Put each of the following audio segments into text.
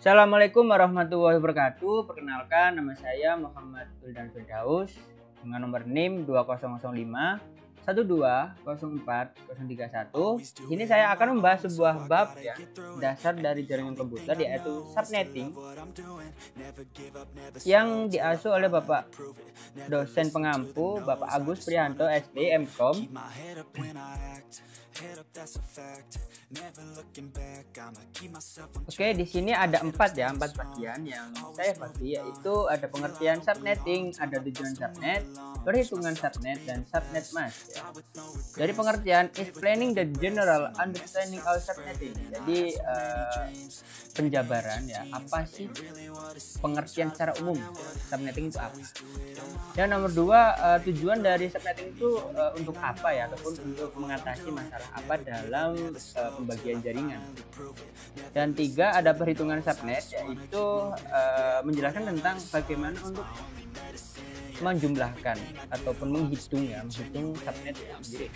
Assalamualaikum warahmatullahi wabarakatuh. Perkenalkan, nama saya Muhammad Wildan Firdaus dengan nomor NIM 2005 1204031. Di sini saya akan membahas sebuah bab dasar dari jaringan komputer, yaitu subnetting, yang diasuh oleh Bapak dosen pengampu Bapak Agus Prihanto SD MKOM. Oke, di sini ada empat bagian yang saya bagi, yaitu ada pengertian subnetting, ada tujuan subnet, perhitungan subnet, dan subnet mask. Dari pengertian, explaining the general understanding of subnetting. Jadi penjabaran apa sih pengertian secara umum subnetting itu apa. Dan nomor dua, tujuan dari subnetting itu untuk apa ataupun untuk mengatasi masalah apa dalam pembagian jaringan. Dan tiga, ada perhitungan subnet, yaitu menjelaskan tentang bagaimana untuk menjumlahkan ataupun menghitung subnet sendiri.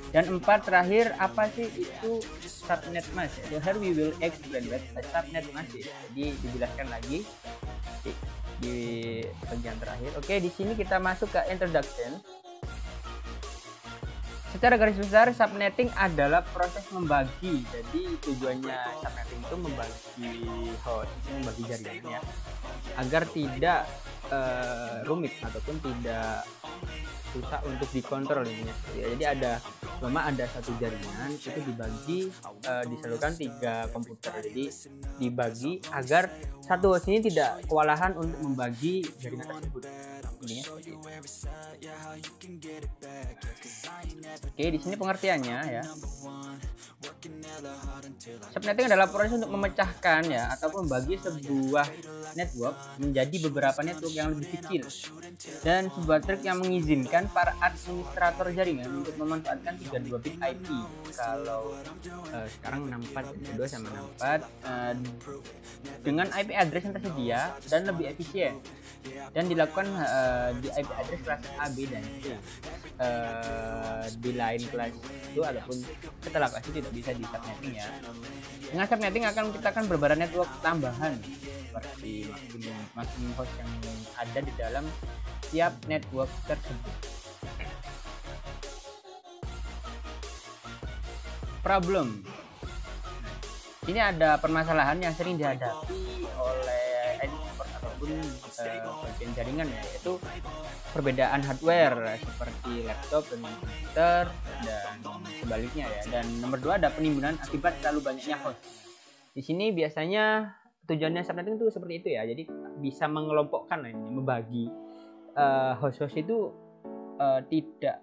Dan empat, terakhir, apa sih itu subnet mask? So here we will explain what a subnet mask is. Jadi dijelaskan lagi di bagian terakhir. Oke, di sini kita masuk ke introduction. Secara garis besar, subnetting adalah proses membagi. Jadi tujuannya subnetting itu membagi host, membagi jaringannya agar tidak rumit ataupun tidak susah untuk dikontrol ini. Jadi ada satu jaringan itu dibagi, disalurkan 3 komputer. Jadi dibagi agar satu host ini tidak kewalahan untuk membagi jaringan tersebut. Oke, di sini pengertiannya Subnetting adalah proses untuk memecahkan ataupun membagi sebuah network menjadi beberapa network yang lebih kecil, dan sebuah trik yang mengizinkan para administrator jaringan untuk memanfaatkan 32 bit IP. Kalau sekarang 64 sama 64 dengan IP address yang tersedia dan lebih efisien, dan dilakukan di IP address kelas A, B, dan C. Di lain kelas itu ataupun setelah kelas itu tidak bisa di subnetting ya. Dengan subnetting kita akan berbaran network tambahan seperti maksimum host yang ada di dalam tiap network tersebut. Problem. Ini ada permasalahan yang sering dihadapi oleh expert ataupun bagian jaringan, yaitu perbedaan hardware seperti laptop dengan komputer dan sebaliknya dan nomor 2, ada penimbunan akibat terlalu banyaknya host. Di sini biasanya tujuannya subnetting itu seperti itu jadi bisa mengelompokkan membagi host-host itu tidak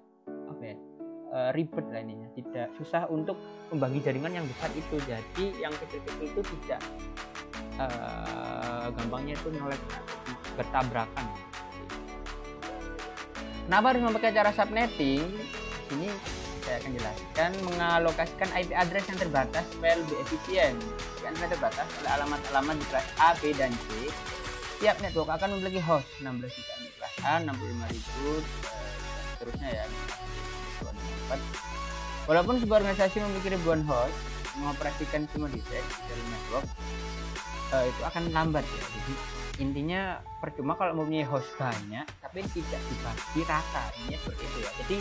ribet tidak susah untuk membagi jaringan yang besar itu. Jadi yang kecil-kecil itu tidak gampangnya itu bertabrakan. Kenapa harus memakai cara subnetting? Ini saya akan jelaskan. Mengalokasikan IP address yang terbatas supaya lebih efisien. Yang terbatas oleh alamat-alamat di kelas A, B, dan C. Tiap network akan memiliki host 16 juta di kelas A, 65.000 seterusnya Walaupun sebuah organisasi memiliki ribuan host, mengoperasikan semua device dari network itu akan lambat Jadi intinya percuma kalau mempunyai host banyak tapi tidak dibagi rata. Ini seperti itu Jadi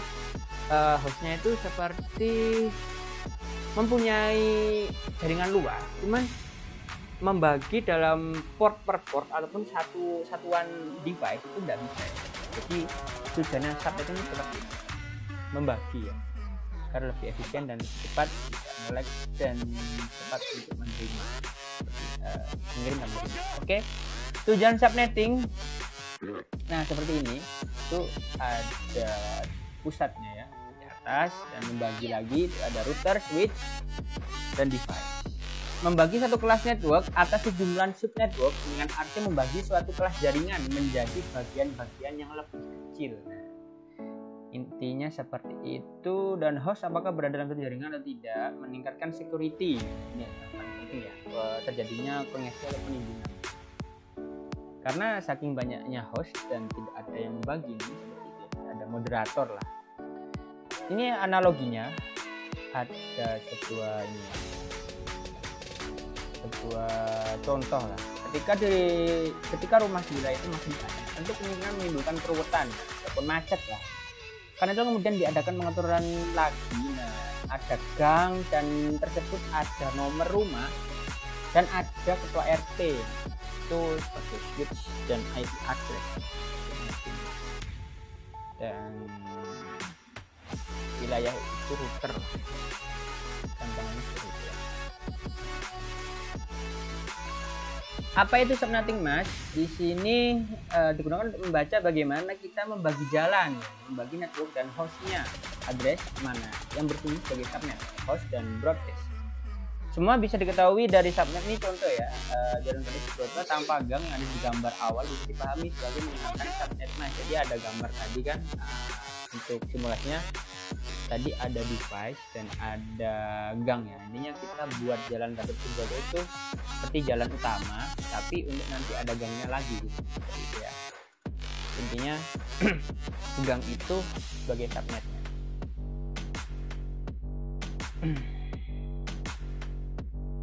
hostnya itu seperti mempunyai jaringan luas, cuman membagi dalam port per port ataupun satuan device itu tidak bisa. Jadi tujuannya subnetting itu seperti itu, membagi agar lebih efisien dan cepat, tidak nge-lag dan cepat untuk menerima mengirim. Oke, tujuan subnetting seperti ini. Itu ada pusatnya di atas, dan membagi lagi ada router, switch, dan device. Membagi satu kelas network atas sejumlah subnetwork dengan arti membagi suatu kelas jaringan menjadi bagian-bagian yang lebih kecil. Intinya seperti itu. Dan host apakah berada dalam satu jaringan atau tidak, meningkatkan security. Ini paling penting terjadinya kongesi atau penimbunan. Karena saking banyaknya host dan tidak ada yang membagi, ada moderator lah. Ini analoginya, ada sebuah sebuah contoh lah. Ketika rumah villa itu makin banyak, tentu kemungkinan menimbulkan keruwetan ataupun macet lah. Karena itu kemudian diadakan pengaturan lagi. Nah, ada gang dan tersebut ada nomor rumah dan ada ketua RT itu sebagai switch dan IP address, dan wilayah itu router, gampangnya seperti itu ya. Apa itu subnetting, Mas? Di sini digunakan untuk membaca bagaimana kita membagi jalan, membagi network dan hostnya, address mana yang berfungsi sebagai subnet, host dan broadcast. Semua bisa diketahui dari subnet ini. Contoh ya, jalan garis subroto tanpa gang yang ada di gambar awal bisa dipahami sebagai menggunakan subnet, Mas. Jadi ada gambar tadi kan, untuk simulasinya tadi ada device dan ada gang ya. Intinya kita buat jalan gatot subroto itu seperti jalan utama, tapi untuk nanti ada gangnya lagi gitu ya. Intinya gang itu sebagai subnetnya.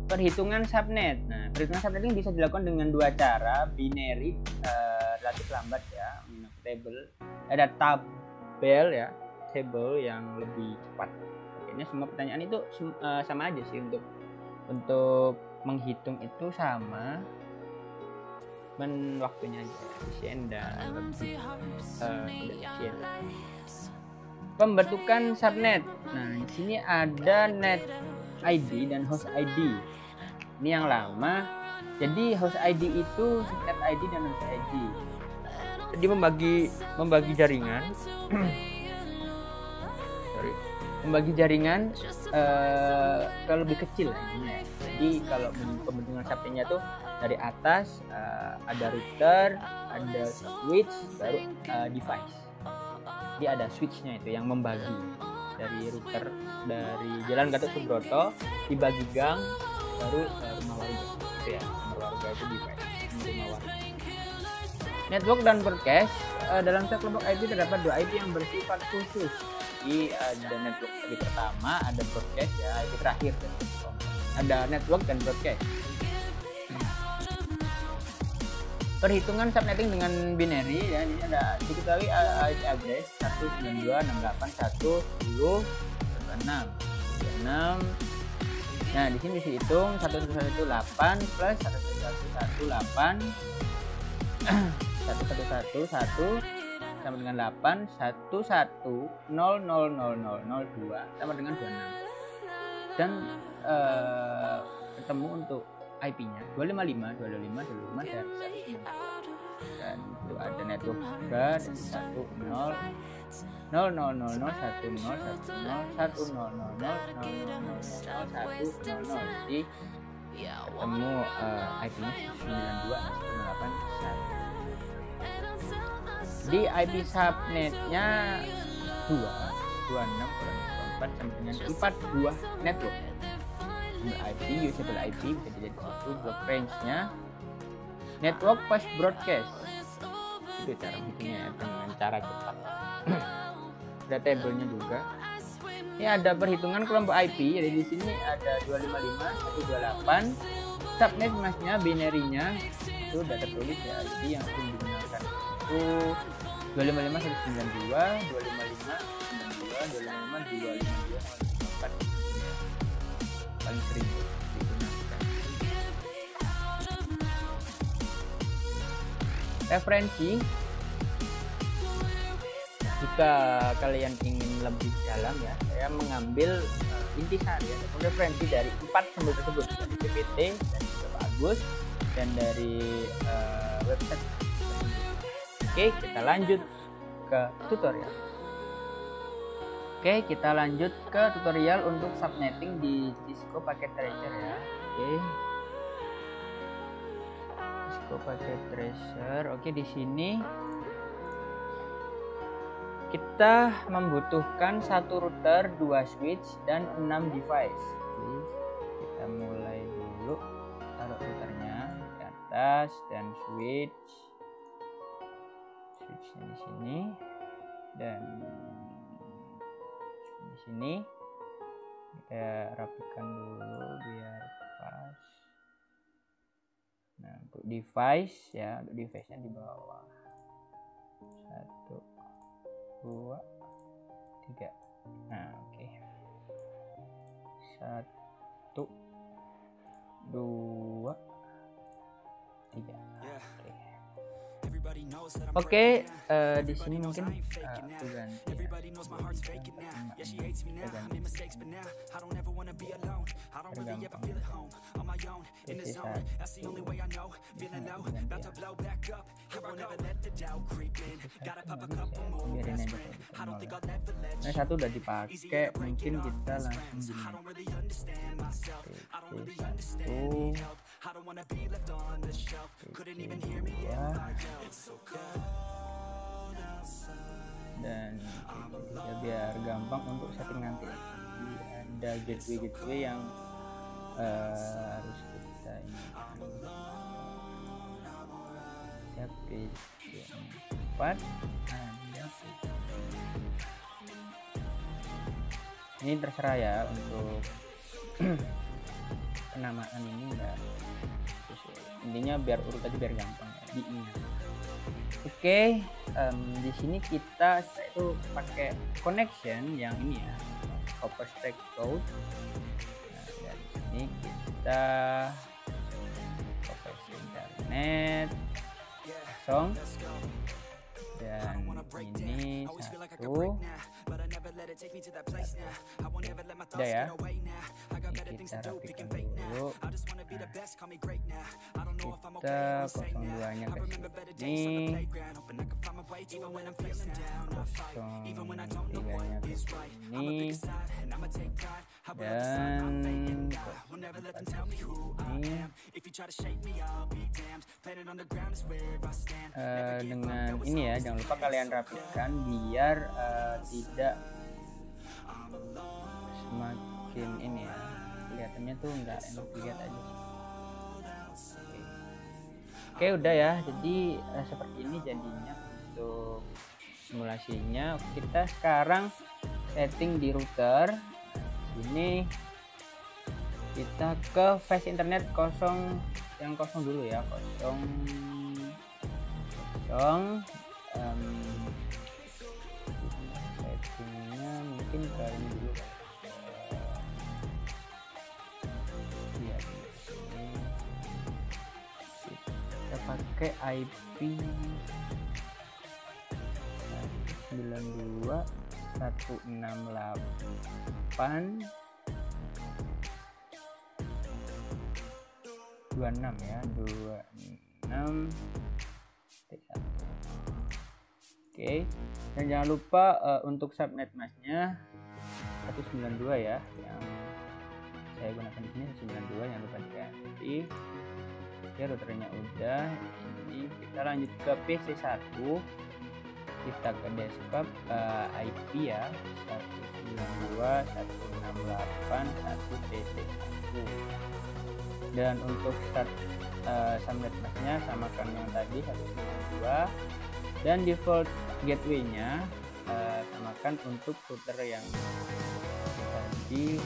Perhitungan subnet. Nah, perhitungan subnet ini bisa dilakukan dengan dua cara, binary, relatif lambat ya, ada tabel ya, table yang lebih cepat. Kayaknya semua pertanyaan itu sama aja sih, untuk menghitung itu sama, waktunya aja efisien dan lebih efisien. Pembentukan subnet. Nah, di sini ada net ID dan host ID. Ini yang lama. Jadi host ID itu subnet ID dan host ID. Jadi membagi jaringan. Membagi jaringan ke lebih kecil ya. Jadi kalau pembentukan subnetnya tuh dari atas ada router, ada switch, baru device. Jadi ada switchnya itu yang membagi dari router, dari Jalan Gatot Subroto dibagi gang, baru rumah warga itu ya. Rumah warga itu device, rumah warga. Network dan broadcast. Dalam setiap kelompok IP terdapat dua IP yang bersifat khusus. Jadi ada network IP pertama, ada broadcast ya, IP terakhir. Ada network dan broadcast. Perhitungan subnetting dengan binary ya, ini ada diketahui IP address 192.68.10.6. Nah, di sini dihitung 1118 plus 1118 1111 sama dengan 8 11000002 sama dengan 26. Dan ketemu untuk IP-nya 255 dan 190. Dan itu ada network juga 10.000.10.10.10.10.10.10. Jadi ketemu IP-nya 92.168.1. Di IP subnetnya 226.4 sama dengan 4 buah network. IP, usable IP bisa dilihat di situ. Block range-nya, network fast broadcast, itu cara bikinnya ya, dengan cara cepat. Ada tabelnya juga. Ini ada perhitungan kelompok IP. Jadi di sini ada 255.128. Subnet masnya, binary-nya itu udah tertulis ya. Jadi yang sering digunakan itu 255.192, 255.92, 255.252, 254. Paling sering digunakan. Referensi, jika kalian ingin lebih dalam ya, saya mengambil intisari ataupun referensi dari 4 sumber tersebut, dari PPT, dari Bapak Agus, dan dari website. Oke, kita lanjut ke tutorial. Oke, kita lanjut ke tutorial untuk subnetting di Cisco Packet Tracer ya. Oke. Cisco Packet Tracer. Oke, di sini kita membutuhkan satu router, 2 switch dan 6 device. Oke, kita mulai dulu. Taruh routernya di atas dan switchnya di sini dan di sini kita rapikan dulu biar pas. device ya, untuk device-nya di bawah 1 2 3. Nah, oke. 1 2 3. Oke, di sini mungkin aku ganti nah, 1 udah dipakai, mungkin kita langsung dan ya, biar gampang untuk setting nanti. Ada gateway yang harus kita ini. PC4 ini terserah ya untuk penamaan ini enggak sesuai. Intinya biar urut aja biar gampang ya diingat. Oke, di sini kita itu pakai connection yang ini ya, OpenStack code. Nah, dari sini kita pakai internet kosong dan ini 1 udah ya, ini kita rapikan dulu. Kita 02-nya ke sini, 03-nya ke sini, dan dengan ini ya, jangan lupa kalian rapikan biar tidak semakin ini ya, kelihatannya tuh nggak enak dilihat aja. Oke, udah ya, jadi seperti ini jadinya untuk simulasinya. Kita sekarang setting di router. Ini kita ke flash internet kosong, yang kosong dulu ya, kosong settingnya mungkin ke ini dulu ya, kita pakai IP 92.168.26 ya, 26. Oke, dan jangan lupa untuk subnet masknya 192 ya, yang saya gunakan di sini 192, jangan lupa diganti. Oke, routernya udah. Ini kita lanjut ke PC1, kita ke desktop, IP ya 192.168.1 PC1. Dan untuk start subnet masknya samakan yang tadi 192, dan default gateway-nya samakan untuk router yang tadi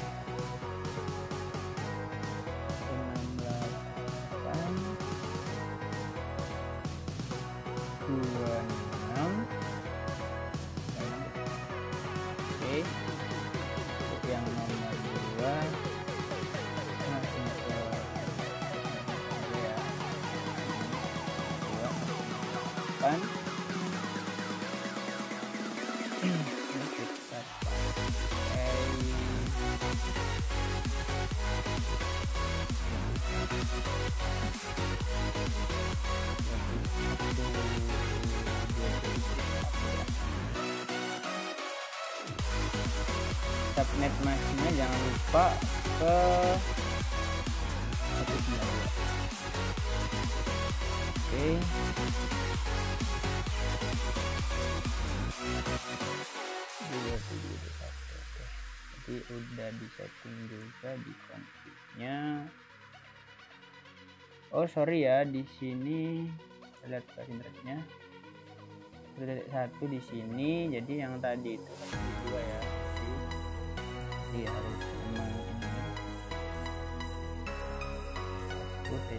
6826. Oke, untuk yang nomor 2 kan subnet masknya jangan lupa ke 192. Oke, jadi udah di setting juga di config-nya. Oh sorry ya, di sini lihat ke internetnya udah 1 di sini, jadi yang tadi itu 2 ya, jadi harus memang ini 1.2.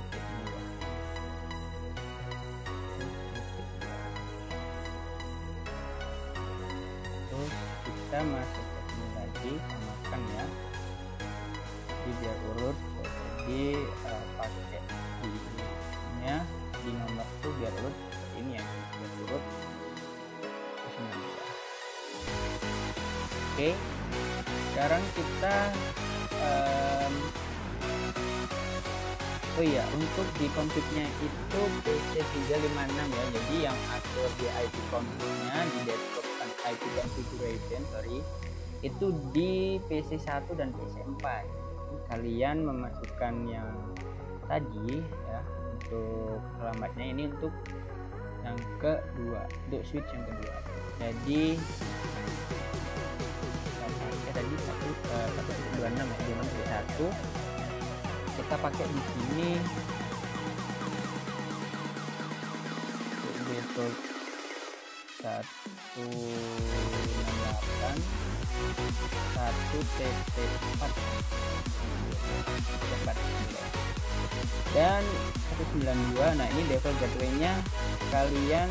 kita masuk ke sini lagi, samakan ya, jadi biar urut. Jadi pakai di nomor itu biar urut seperti ini ya, biar urut. Oke, sekarang kita oh iya, untuk di config-nya itu PC356 ya, jadi yang atur di IP config-nya di desktop IP configuration itu di PC1 dan PC4. Kalian memasukkan yang tadi ya, untuk alamatnya ini untuk yang kedua, untuk switch yang kedua. Jadi tadi 1.26 ya, di PC1 kita pakai di sini default 168 1TT4 dan 192. Nah, ini default gateway-nya kalian,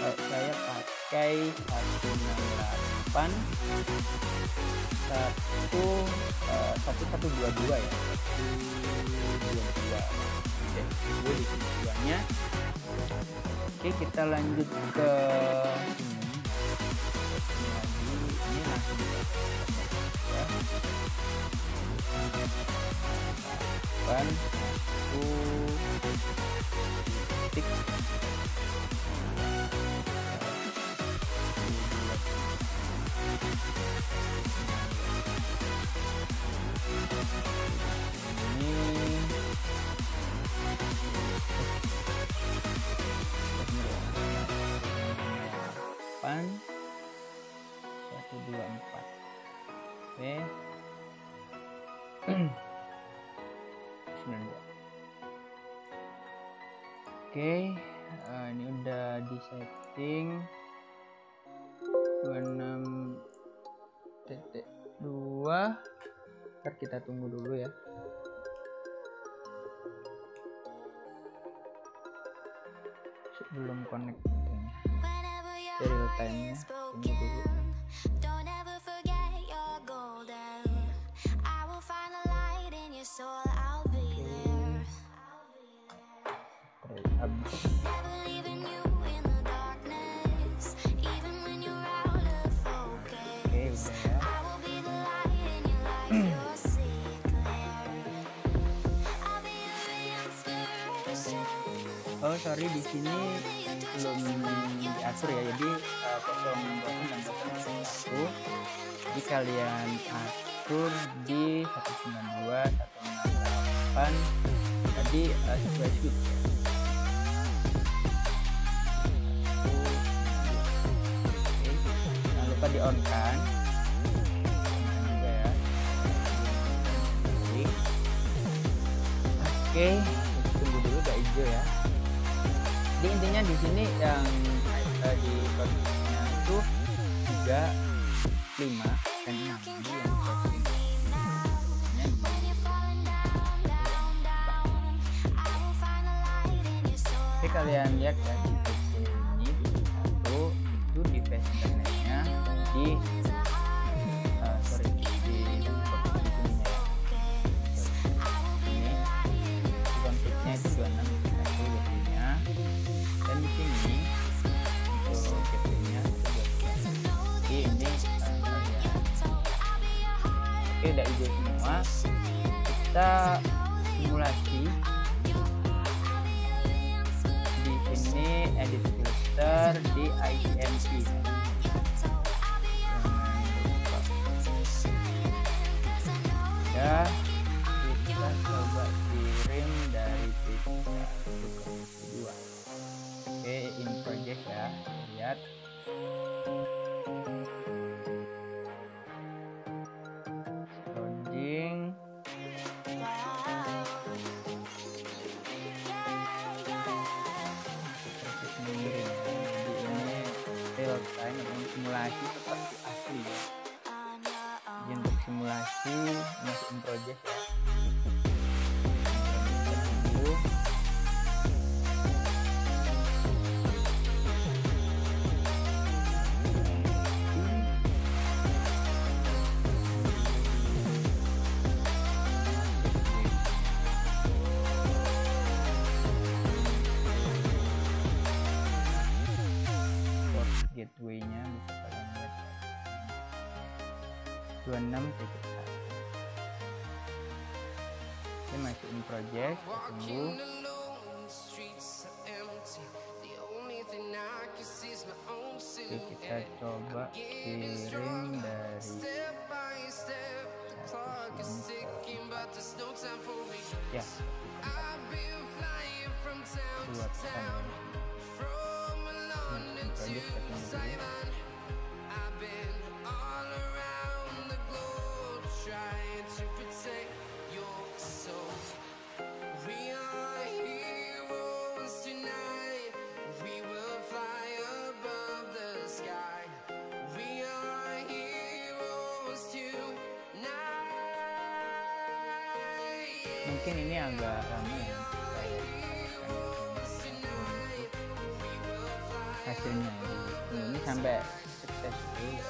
saya pakai 168 1122 ya, 122. Oke, di tujuannya. Oke, kita lanjut ke ini langsung ya. Ban titik ini 124. Oke. 92. Oke, ini udah di setting 26.2. Ntar kita tunggu dulu ya. Sebelum connect tentunya. Real time-nya tunggu dulu. Oh sorry, di sini belum diatur ya, jadi 0 dan 1. Jadi kalian atur di 192 168 tadi sesuai switch. Jangan lupa di on kan juga ya. Oke, tunggu dulu udah hijau ya. Jadi intinya di sini yang di konfignya itu 3, 5 dan 6. Jadi yang oke, kalian lihat ya di PC ini itu di face internetnya di konfignya itu 26 gateway-nya, dan di sini untuk gateway-nya jadi ini oke, udah hijau semua. Kita simulasi di sini, edit filter di ICMP. Ya, kita coba kirim dari PC1 ke PC2. Oke, in project ya, lihat. Loading. Proses mengirim. Jadi ini real time atau simulasi seperti asli ya. Jadi untuk simulasi masuk in project ya. gateway-nya bisa kalian lihat 26.1. Oke, masih in progress, kita tunggu. Oke, kita coba kirim dari ya, 2 pesan. Mungkin ini agak lama ya hasilnya, ini sampai successful ya.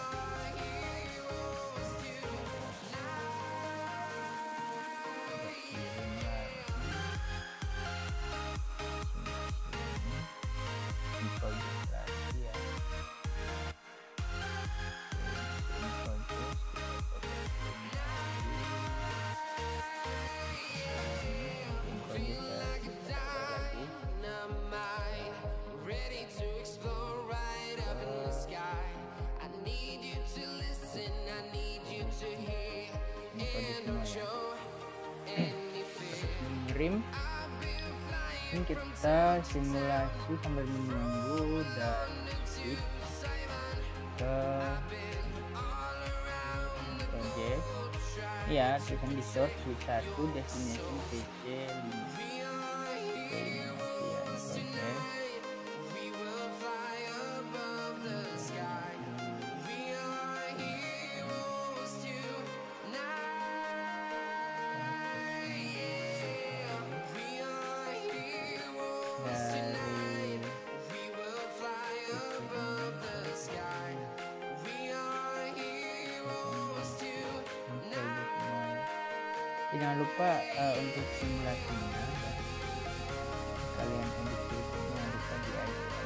Mengirim, ini kita simulasi sambil menunggu dan skip ke project ya, tulisan di source switch 1 destination PC 5. Jangan lupa untuk simulasinya kalian edit dulu, jangan lupa di icon.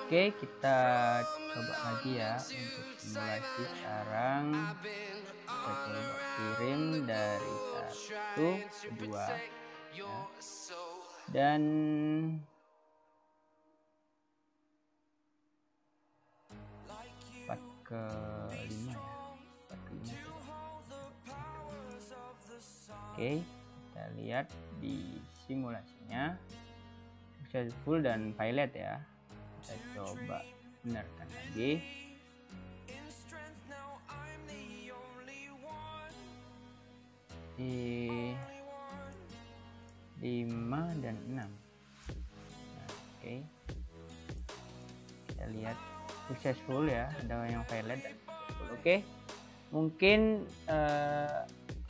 Oke, kita coba lagi ya untuk simulasi. Sekarang kita coba kirim dari 1 ke 2 ya. Dan 4 ke 5 ya, 4 ke 5. Oke, kita lihat di simulasinya successful dan pilot ya. Kita coba benarkan lagi. Di 5 dan 6. Nah, oke. Kita lihat successful ya, ada yang pilot dan successful. Oke. Mungkin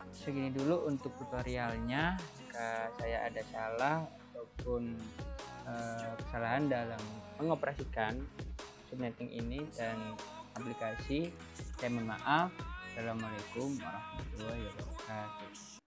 segini dulu untuk tutorialnya. Jika saya ada salah ataupun kesalahan dalam mengoperasikan subnetting ini dan aplikasi, saya mohon maaf. Assalamualaikum warahmatullahi wabarakatuh.